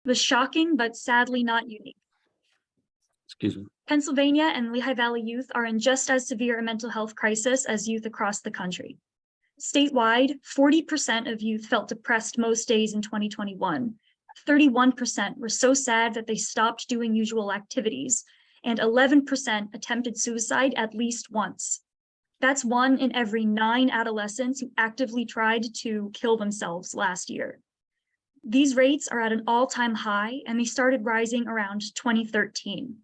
was shocking, but sadly not unique. Excuse me. Pennsylvania and Lehigh Valley youth are in just as severe a mental health crisis as youth across the country. Statewide, 40% of youth felt depressed most days in 2021. 31% were so sad that they stopped doing usual activities, and 11% attempted suicide at least once. That's 1 in every 9 adolescents who actively tried to kill themselves last year. These rates are at an all-time high, and they started rising around 2013.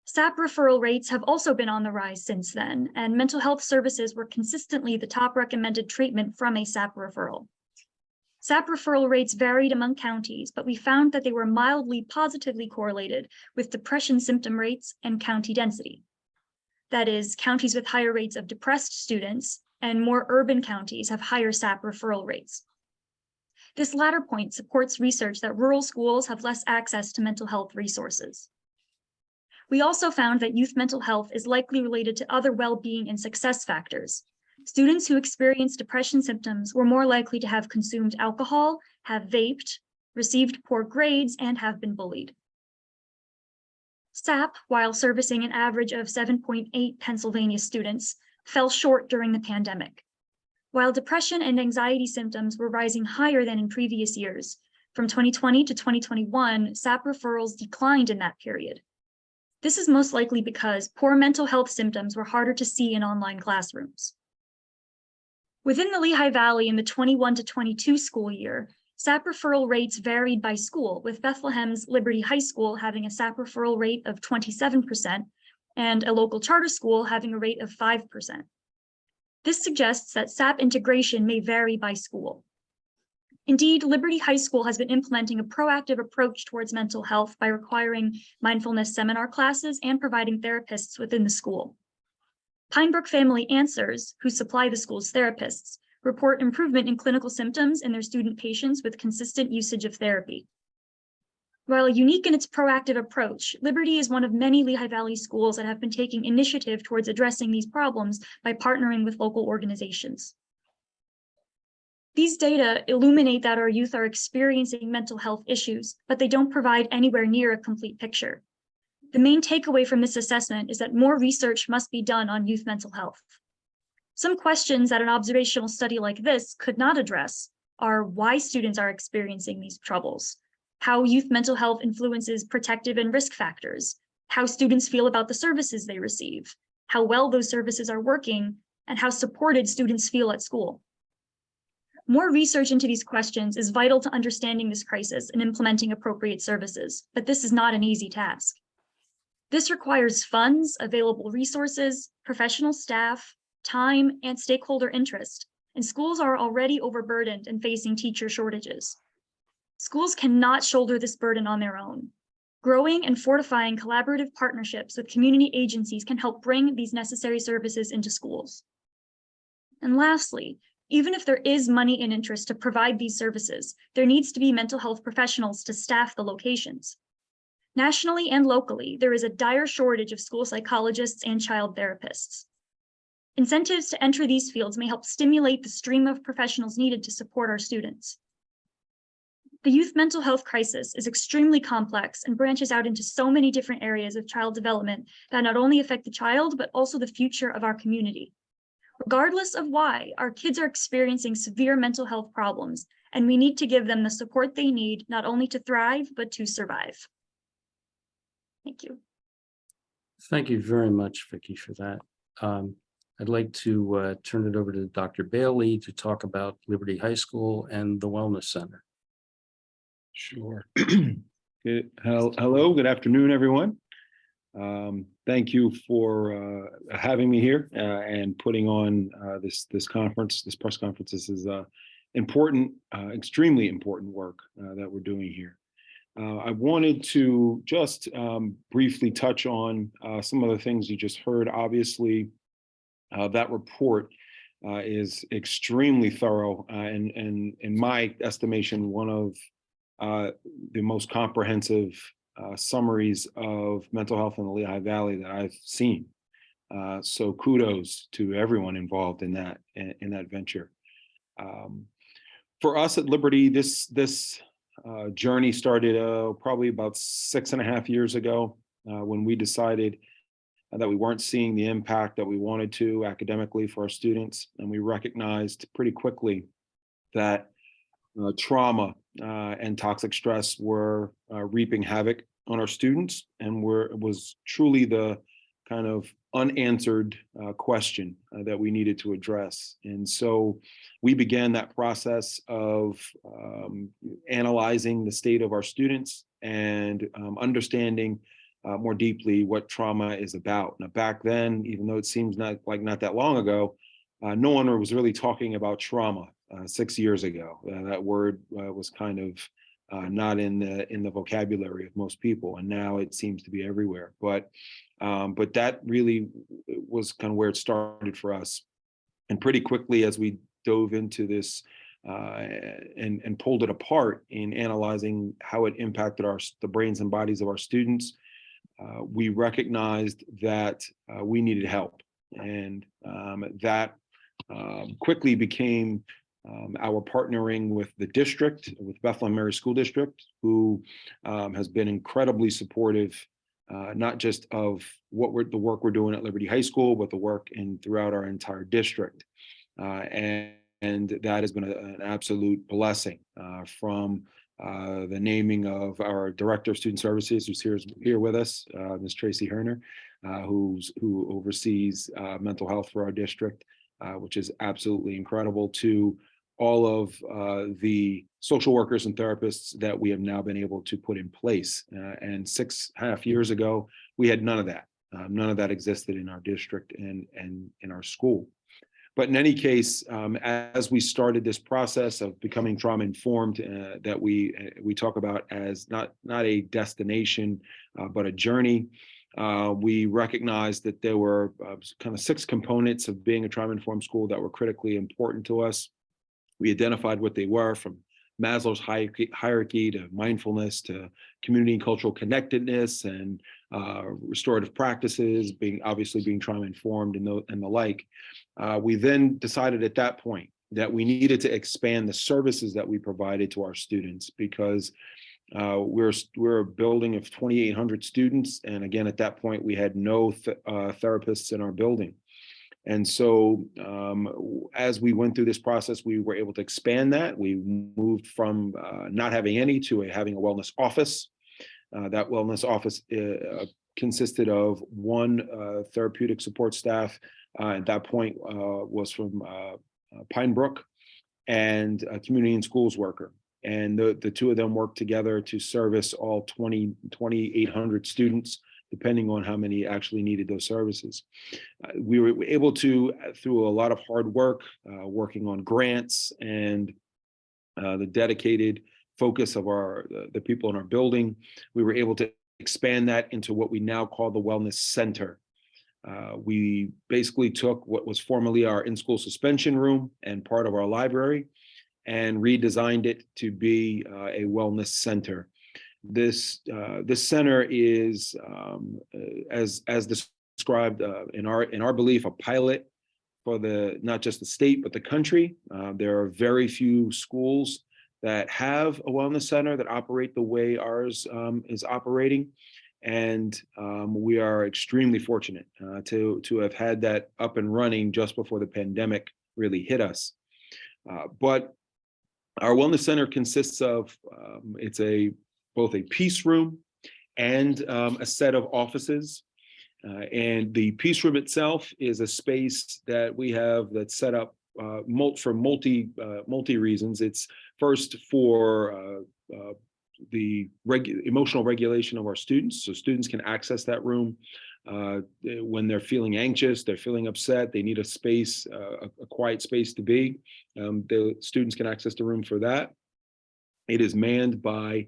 SAP referral rates have also been on the rise since then, and mental health services were consistently the top recommended treatment from a SAP referral. SAP referral rates varied among counties, but we found that they were mildly positively correlated with depression symptom rates and county density. That is, counties with higher rates of depressed students and more urban counties have higher SAP referral rates. This latter point supports research that rural schools have less access to mental health resources. We also found that youth mental health is likely related to other well-being and success factors. Students who experience depression symptoms were more likely to have consumed alcohol, have vaped, received poor grades, and have been bullied. SAP, while servicing an average of 7.8 Pennsylvania students, fell short during the pandemic. While depression and anxiety symptoms were rising higher than in previous years, from 2020 to 2021, SAP referrals declined in that period. This is most likely because poor mental health symptoms were harder to see in online classrooms. Within the Lehigh Valley in the 21 to 22 school year, SAP referral rates varied by school, with Bethlehem's Liberty High School having a SAP referral rate of 27% and a local charter school having a rate of 5%. This suggests that SAP integration may vary by school. Indeed, Liberty High School has been implementing a proactive approach towards mental health by requiring mindfulness seminar classes and providing therapists within the school. Pinebrook Family Answers, who supply the school's therapists, report improvement in clinical symptoms in their student patients with consistent usage of therapy. While unique in its proactive approach, Liberty is one of many Lehigh Valley schools that have been taking initiative towards addressing these problems by partnering with local organizations. These data illuminate that our youth are experiencing mental health issues, but they don't provide anywhere near a complete picture. The main takeaway from this assessment is that more research must be done on youth mental health. Some questions that an observational study like this could not address are why students are experiencing these troubles, how youth mental health influences protective and risk factors, how students feel about the services they receive, how well those services are working, and how supported students feel at school. More research into these questions is vital to understanding this crisis and implementing appropriate services, but this is not an easy task. This requires funds, available resources, professional staff, time, and stakeholder interest, and schools are already overburdened and facing teacher shortages. Schools cannot shoulder this burden on their own. Growing and fortifying collaborative partnerships with community agencies can help bring these necessary services into schools. And lastly, even if there is money and interest to provide these services, there needs to be mental health professionals to staff the locations. Nationally and locally, there is a dire shortage of school psychologists and child therapists. Incentives to enter these fields may help stimulate the stream of professionals needed to support our students. The youth mental health crisis is extremely complex and branches out into so many different areas of child development that not only affect the child, but also the future of our community. Regardless of why, our kids are experiencing severe mental health problems, and we need to give them the support they need, not only to thrive, but to survive. Thank you. Thank you very much, Vicki, for that. I'd like to turn it over to Dr. Bailey to talk about Liberty High School and the Wellness Center. Sure. Hello, good afternoon, everyone. Thank you for having me here and putting on this conference, this press conference. This is important, extremely important work that we're doing here. I wanted to just briefly touch on some of the things you just heard. Obviously, that report is extremely thorough and in my estimation, one of the most comprehensive summaries of mental health in the Lehigh Valley that I've seen. So kudos to everyone involved in that venture. For us at Liberty, this journey started probably about 6.5 years ago when we decided that we weren't seeing the impact that we wanted to academically for our students. And we recognized pretty quickly that trauma and toxic stress were reaping havoc on our students, and was truly the kind of unanswered question that we needed to address. And so we began that process of analyzing the state of our students and understanding more deeply what trauma is about. Now, back then, even though it seems not that long ago, no one was really talking about trauma 6 years ago. That word was kind of not in the vocabulary of most people, and now it seems to be everywhere. But that really was kind of where it started for us. And pretty quickly, as we dove into this and pulled it apart in analyzing how it impacted the brains and bodies of our students, we recognized that we needed help, and that quickly became our partnering with the district, with Bethlehem Mary School District, who has been incredibly supportive, not just of the work we're doing at Liberty High School, but the work throughout our entire district. And that has been an absolute blessing, from the naming of our Director of Student Services, who's here with us, Ms. Tracy Herner, who oversees mental health for our district, which is absolutely incredible, to all of the social workers and therapists that we have now been able to put in place. And 6.5 years ago, we had none of that. None of that existed in our district and in our school. But in any case, as we started this process of becoming trauma informed, that we talk about as not a destination, but a journey, we recognized that there were kind of 6 components of being a trauma informed school that were critically important to us. We identified what they were, from Maslow's hierarchy to mindfulness to community and cultural connectedness and restorative practices, being trauma informed and the like. We then decided at that point that we needed to expand the services that we provided to our students, because we're a building of 2,800 students, and again at that point we had no therapists in our building. And so as we went through this process, we were able to expand that. We moved from not having any to having a wellness office. That wellness office consisted of 1 therapeutic support staff. At that point was from Pine Brook, and a community and schools worker. And the 2 of them worked together to service all 2,800 students, depending on how many actually needed those services. We were able to, through a lot of hard work, working on grants and the dedicated focus of the people in our building, we were able to expand that into what we now call the Wellness Center. We basically took what was formerly our in-school suspension room and part of our library and redesigned it to be a wellness center. This center is, as described in our belief, a pilot for not just the state but the country. There are very few schools that have a wellness center that operate the way ours is operating, and we are extremely fortunate to have had that up and running just before the pandemic really hit us. But our wellness center consists of it's both a peace room and a set of offices. And the peace room itself is a space that we have that's set up for multi reasons. It's first for the emotional regulation of our students. So students can access that room when they're feeling anxious, they're feeling upset, they need a space, a quiet space to be. The students can access the room for that. It is manned by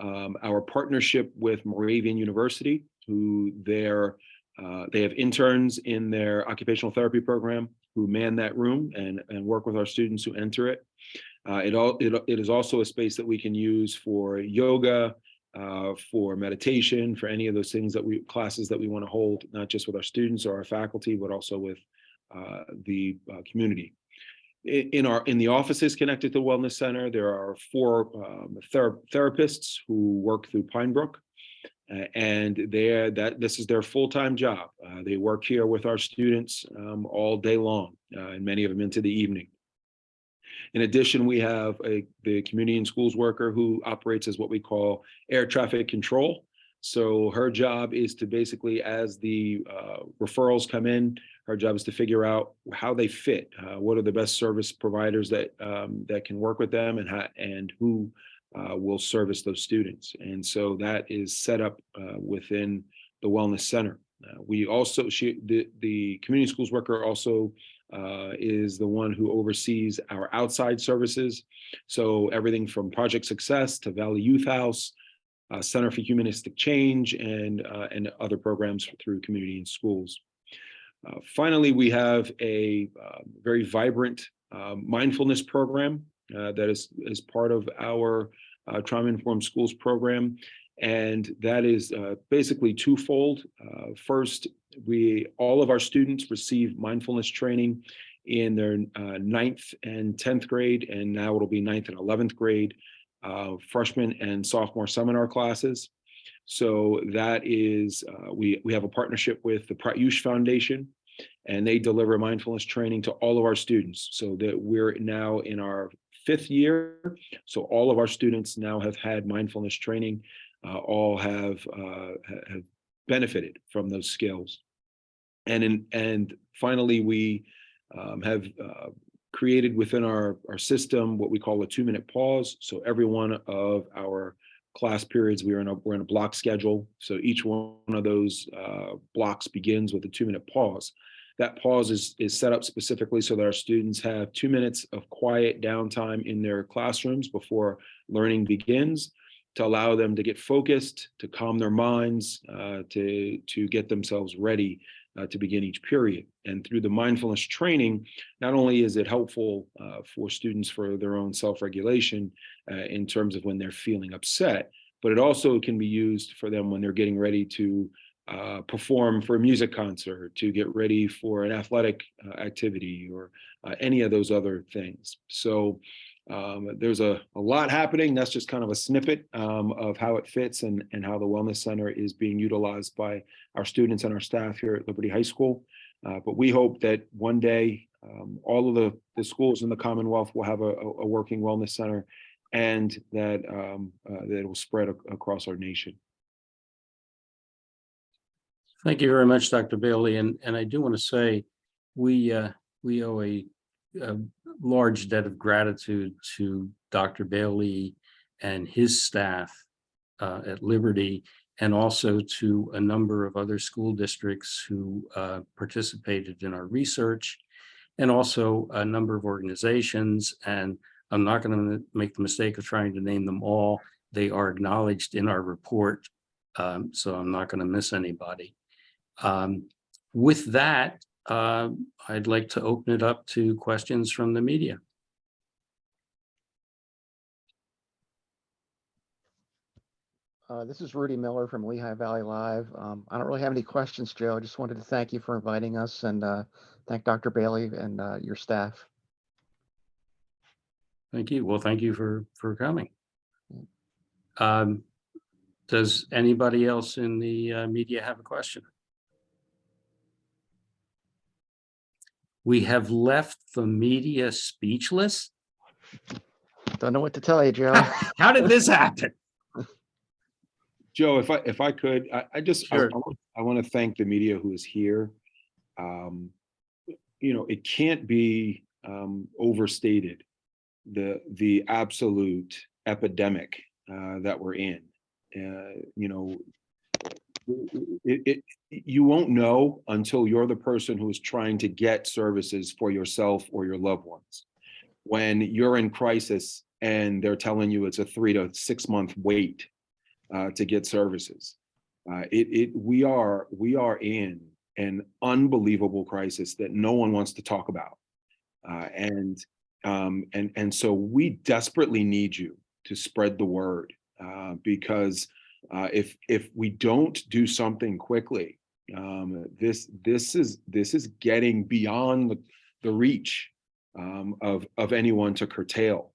our partnership with Moravian University, who they have interns in their occupational therapy program who man that room and work with our students who enter it. It is also a space that we can use for yoga, for meditation, for any of those things classes that we want to hold, not just with our students or our faculty, but also with the community. in the offices connected to the Wellness Center, there are 4 therapists who work through Pine Brook. And this is their full-time job. They work here with our students all day long, and many of them into the evening. In addition, we have the community and schools worker who operates as what we call air traffic control. So her job is to basically, as the referrals come in, her job is to figure out how they fit, what are the best service providers that can work with them, and who will service those students. And so that is set up within the Wellness Center. We also, the community schools worker also is the one who oversees our outside services. So everything from Project Success to Valley Youth House, Center for Humanistic Change, and other programs through community and schools. Finally, we have a very vibrant mindfulness program that is part of our trauma-informed schools program. And that is basically twofold. First, all of our students receive mindfulness training in their 9th and 10th grade, and now it'll be 9th and 11th grade freshman and sophomore seminar classes. So that is, we have a partnership with the Pratyush Foundation, and they deliver mindfulness training to all of our students, so that we're now in our 5th year. So all of our students now have had mindfulness training, all have benefited from those skills. And finally, we have created within our system what we call a 2-minute pause. So every one of our class periods, we're in a block schedule. So each one of those blocks begins with a 2-minute pause. That pause is set up specifically so that our students have 2 minutes of quiet downtime in their classrooms before learning begins, to allow them to get focused, to calm their minds, to get themselves ready to begin each period. And through the mindfulness training, not only is it helpful for students for their own self-regulation in terms of when they're feeling upset, but it also can be used for them when they're getting ready to perform for a music concert, to get ready for an athletic activity, or any of those other things. So there's a lot happening. That's just kind of a snippet of how it fits and how the Wellness Center is being utilized by our students and our staff here at Liberty High School. But we hope that one day all of the schools in the Commonwealth will have a working Wellness Center, and that it will spread across our nation. Thank you very much, Dr. Bailey. And I do want to say we owe a large debt of gratitude to Dr. Bailey and his staff at Liberty, and also to a number of other school districts who participated in our research, and also a number of organizations. And I'm not going to make the mistake of trying to name them all. They are acknowledged in our report, so I'm not going to miss anybody. With that, I'd like to open it up to questions from the media. This is Rudy Miller from Lehigh Valley Live. I don't really have any questions, Joe. I just wanted to thank you for inviting us, and thank Dr. Bailey and your staff. Thank you. Well, thank you for coming. Does anybody else in the media have a question? We have left the media speechless. Don't know what to tell you, Joe. How did this happen? Joe, if I could, I just Sure. I want to thank the media who is here. It can't be overstated the absolute epidemic that we're in. You won't know until you're the person who is trying to get services for yourself or your loved ones. When you're in crisis and they're telling you it's a 3 to 6 month wait to get services, we are in an unbelievable crisis that no one wants to talk about, and so we desperately need you to spread the word, because if we don't do something quickly, this is getting beyond the reach of anyone to curtail.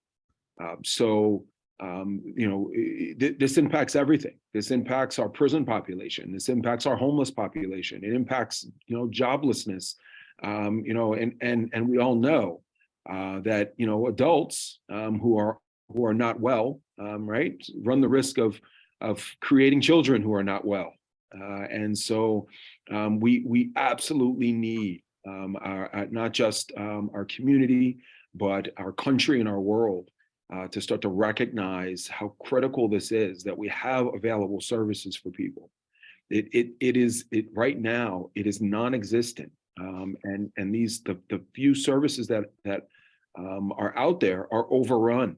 This impacts everything. This impacts our prison population. This impacts our homeless population. It impacts, joblessness. And we all know that adults who are not well, right, run the risk of creating children who are not well. And so we absolutely need not just our community, but our country and our world to start to recognize how critical this is, that we have available services for people. Right now, it is non-existent. And the few services that are out there are overrun.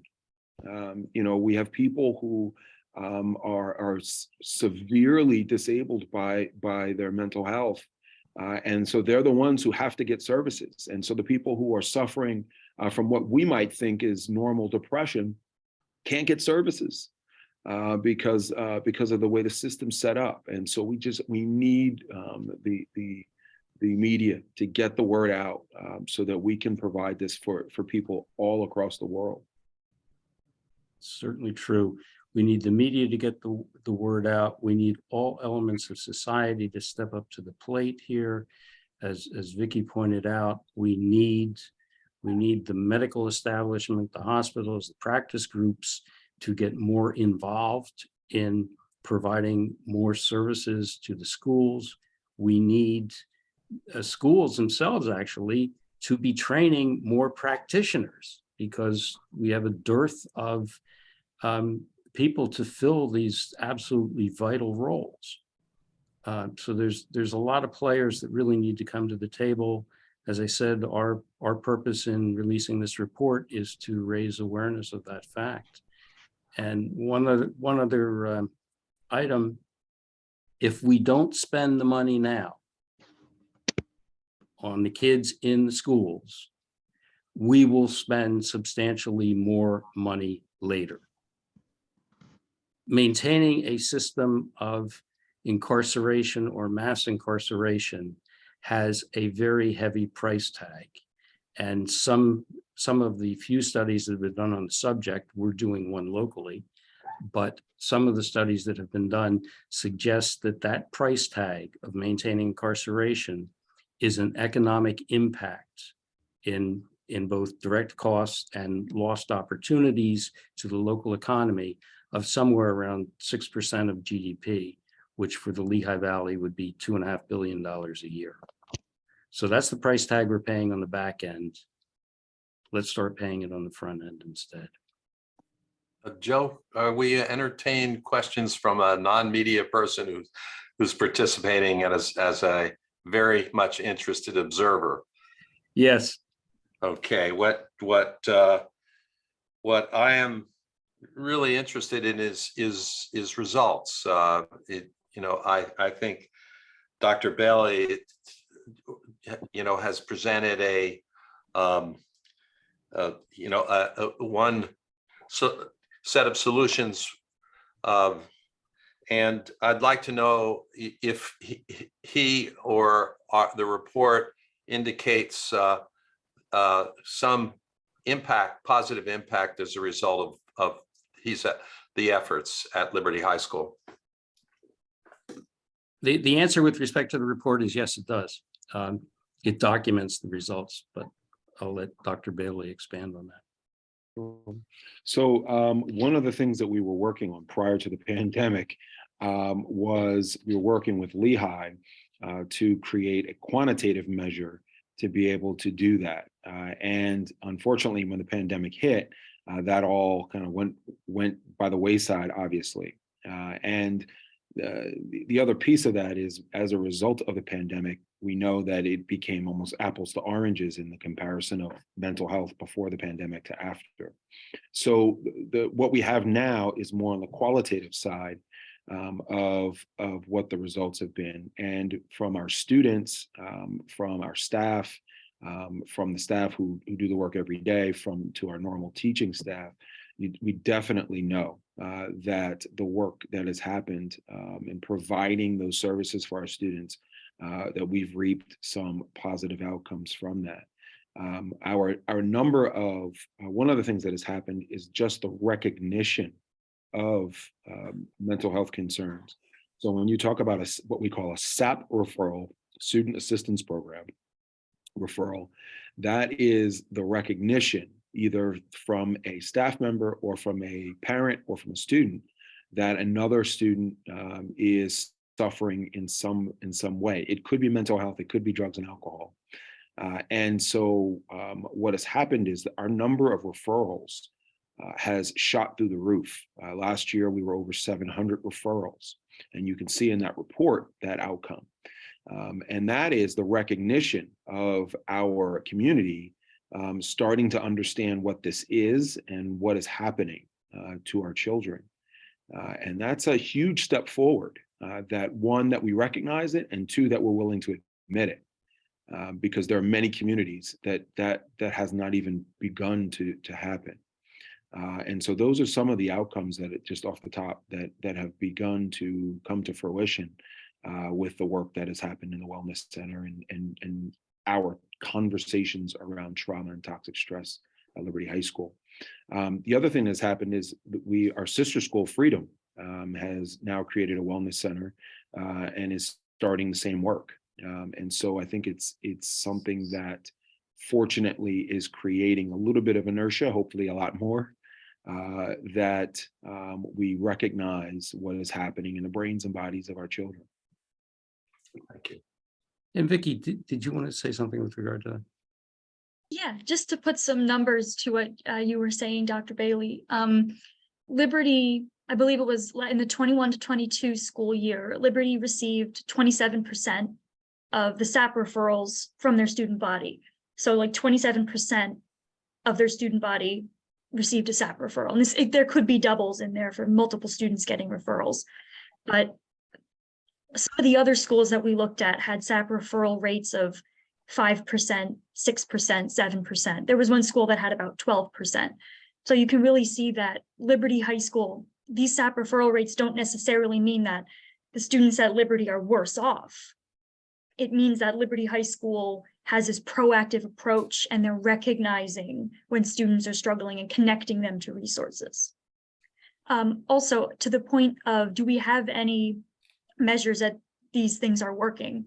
We have people who are severely disabled by their mental health. And so they're the ones who have to get services. And so the people who are suffering from what we might think is normal depression can't get services because of the way the system's set up. And so we need the media to get the word out so that we can provide this for people all across the world. Certainly true. We need the media to get the word out. We need all elements of society to step up to the plate here. As Vicky pointed out, we need the medical establishment, the hospitals, the practice groups to get more involved in providing more services to the schools. We need schools themselves actually to be training more practitioners, because we have a dearth of people to fill these absolutely vital roles. So there's a lot of players that really need to come to the table. As I said, our purpose in releasing this report is to raise awareness of that fact. And one other item, if we don't spend the money now on the kids in the schools, we will spend substantially more money later. Maintaining a system of incarceration or mass incarceration has a very heavy price tag. And some of the few studies that have been done on the subject, we're doing one locally, but some of the studies that have been done suggest that price tag of maintaining incarceration is an economic impact in both direct costs and lost opportunities to the local economy of somewhere around 6% of GDP, which for the Lehigh Valley would be $2.5 billion a year. So that's the price tag we're paying on the back end. Let's start paying it on the front end instead. Joe, we entertain questions from a non-media person who's participating as a very much interested observer. Yes. Okay. What I am really interested in is results. I think Dr. Bailey, has presented one set of solutions, and I'd like to know if he or the report indicates some positive impact as a result of the efforts at Liberty High School. The answer with respect to the report is yes, it does. It documents the results, but I'll let Dr. Bailey expand on that. So one of the things that we were working on prior to the pandemic was we were working with Lehigh to create a quantitative measure to be able to do that. And unfortunately, when the pandemic hit, that all kind of went by the wayside, obviously. And the other piece of that is, as a result of the pandemic, we know that it became almost apples to oranges in the comparison of mental health before the pandemic to after. So what we have now is more on the qualitative side of what the results have been. And from our students, from our staff, from the staff who do the work every day, to our normal teaching staff, we definitely know that the work that has happened in providing those services for our students, that we've reaped some positive outcomes from that. Our number of one of the things that has happened is just the recognition of mental health concerns. So when you talk about what we call a SAP referral, student assistance program referral, that is the recognition either from a staff member or from a parent or from a student that another student is suffering in some way. It could be mental health, it could be drugs and alcohol. And so what has happened is that our number of referrals has shot through the roof. Last year, we were over 700 referrals, and you can see in that report that outcome. And that is the recognition of our community starting to understand what this is and what is happening to our children. And that's a huge step forward, that one, that we recognize it, and two, that we're willing to admit it. Because there are many communities that has not even begun to happen. And so those are some of the outcomes that just off the top that have begun to come to fruition with the work that has happened in the Wellness Center and our conversations around trauma and toxic stress at Liberty High School. The other thing that's happened is that our sister school, Freedom, has now created a wellness center and is starting the same work. And so I think it's something that fortunately is creating a little bit of inertia, hopefully a lot more, that we recognize what is happening in the brains and bodies of our children. Thank you. And Vicky, did you want to say something with regard to that? Yeah, just to put some numbers to what you were saying, Dr. Bailey. Liberty, I believe it was in the 21 to 22 school year, Liberty received 27% of the SAP referrals from their student body. So like 27% of their student body received a SAP referral. And there could be doubles in there for multiple students getting referrals. But some of the other schools that we looked at had SAP referral rates of 5%, 6%, 7%. There was one school that had about 12%. So you can really see that Liberty High School, these SAP referral rates don't necessarily mean that the students at Liberty are worse off. It means that Liberty High School has this proactive approach and they're recognizing when students are struggling and connecting them to resources. Also, to the point of, do we have any measures that these things are working?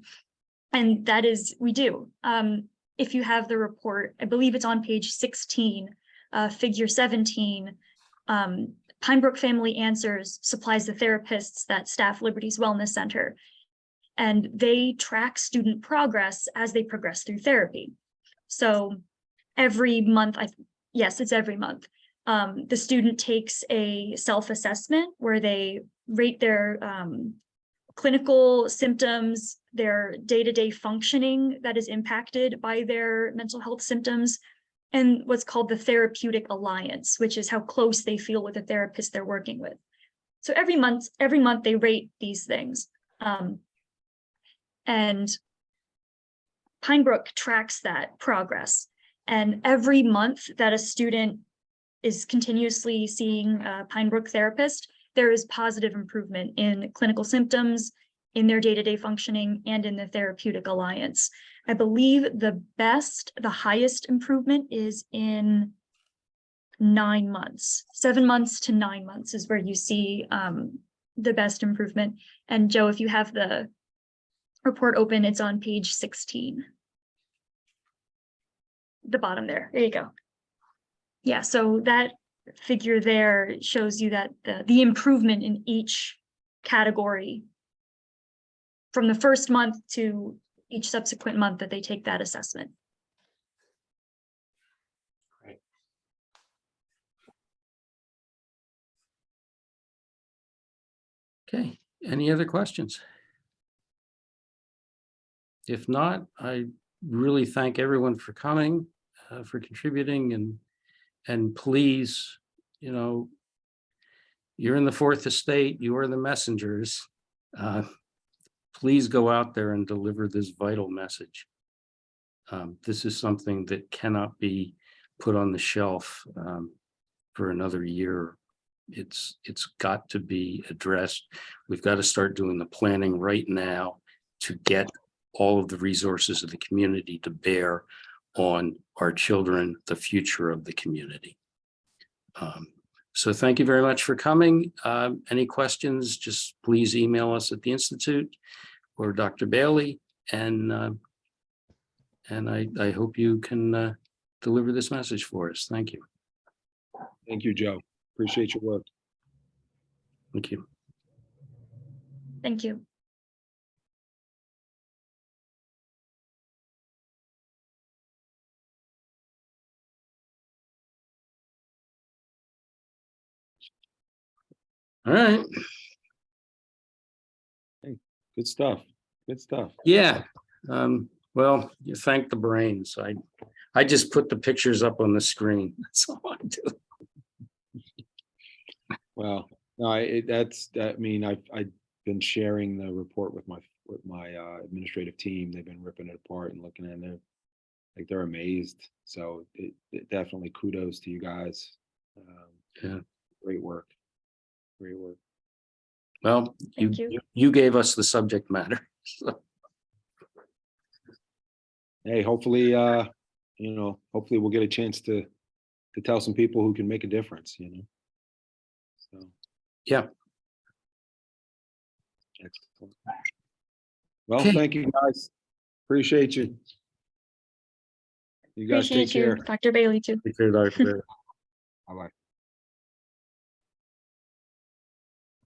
And that is, we do. If you have the report, I believe it's on page 16, figure 17, Pinebrook Family Answers supplies the therapists that staff Liberty's Wellness Center. And they track student progress as they progress through therapy. So every month, yes, it's every month, the student takes a self-assessment where they rate their clinical symptoms, their day-to-day functioning that is impacted by their mental health symptoms, and what's called the therapeutic alliance, which is how close they feel with the therapist they're working with. So every month they rate these things. And Pinebrook tracks that progress. And every month that a student is continuously seeing a Pinebrook therapist, there is positive improvement in clinical symptoms, in their day-to-day functioning, and in the therapeutic alliance. I believe the highest improvement is in 9 months. 7 months to 9 months is where you see the best improvement. And Joe, if you have the report open, it's on page 16. The bottom there you go. Yeah, so that figure there shows you that the improvement in each category from the first month to each subsequent month that they take that assessment. Great. Okay, any other questions? If not, I really thank everyone for coming, for contributing, and please, you're in the fourth estate, you are the messengers. Please go out there and deliver this vital message. This is something that cannot be put on the shelf for another year. It's got to be addressed. We've got to start doing the planning right now to get all of the resources of the community to bear on our children, the future of the community. So thank you very much for coming. Any questions, just please email us at the Institute or Dr. Bailey, and I hope you can deliver this message for us. Thank you. Thank you, Joe. Appreciate your work. Thank you. Thank you. All right. Good stuff. Good stuff. Yeah. Well, you thank the brains. I just put the pictures up on the screen. That's all I do. Well, no, I mean, I've been sharing the report with my administrative team. They've been ripping it apart and looking at it. Like, they're amazed. So it definitely kudos to you guys. Yeah. Great work. Great work. Well, Thank you. you gave us the subject matter. So, Hey, hopefully, hopefully we'll get a chance to tell some people who can make a difference, So. yeah. Excellent. Well, Okay. thank you, guys. Appreciate you. You guys take Appreciate you, care. Dr. Bailey, too. Take care, Dr. Bye-bye.